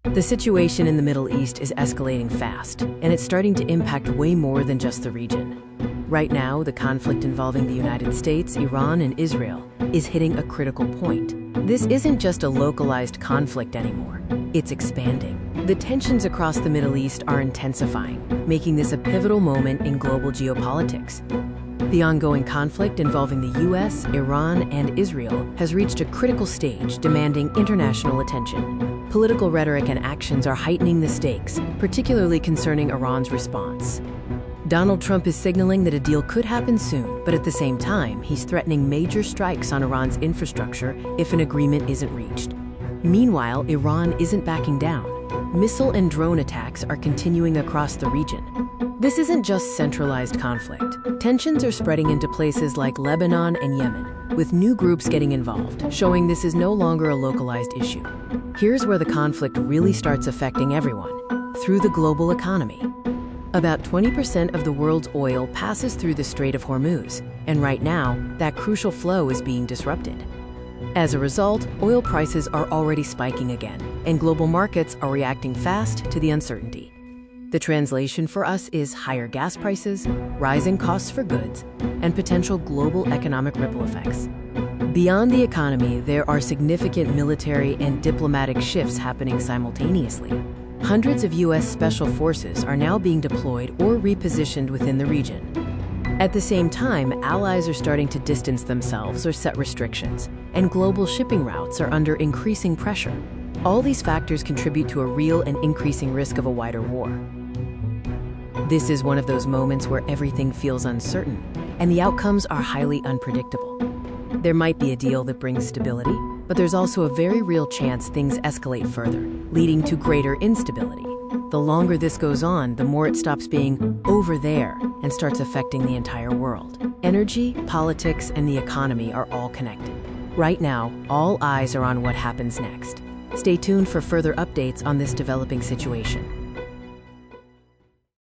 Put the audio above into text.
The situation in the Middle East is escalating fast, and it's starting to impact way more than just the region. Right now, the conflict involving the United States, Iran, and Israel is hitting a critical point. This isn't just a localized conflict anymore. It's expanding. The tensions across the Middle East are intensifying, making this a pivotal moment in global geopolitics. The ongoing conflict involving the US, Iran, and Israel has reached a critical stage demanding international attention. Political rhetoric and actions are heightening the stakes, particularly concerning Iran's response. Donald Trump is signaling that a deal could happen soon, but at the same time, he's threatening major strikes on Iran's infrastructure if an agreement isn't reached. Meanwhile, Iran isn't backing down. Missile and drone attacks are continuing across the region. This isn't just centralized conflict. Tensions are spreading into places like Lebanon and Yemen, with new groups getting involved, showing this is no longer a localized issue. Here's where the conflict really starts affecting everyone, through the global economy. About 20% of the world's oil passes through the Strait of Hormuz, and right now, that crucial flow is being disrupted. As a result, oil prices are already spiking again, and global markets are reacting fast to the uncertainty. The translation for us is higher gas prices, rising costs for goods, and potential global economic ripple effects. Beyond the economy, there are significant military and diplomatic shifts happening simultaneously. Hundreds of U.S. special forces are now being deployed or repositioned within the region. At the same time, allies are starting to distance themselves or set restrictions, and global shipping routes are under increasing pressure. All these factors contribute to a real and increasing risk of a wider war. This is one of those moments where everything feels uncertain, and the outcomes are highly unpredictable. There might be a deal that brings stability, but there's also a very real chance things escalate further, leading to greater instability. The longer this goes on, the more it stops being over there and starts affecting the entire world. Energy, politics, and the economy are all connected. Right now, all eyes are on what happens next. Stay tuned for further updates on this developing situation.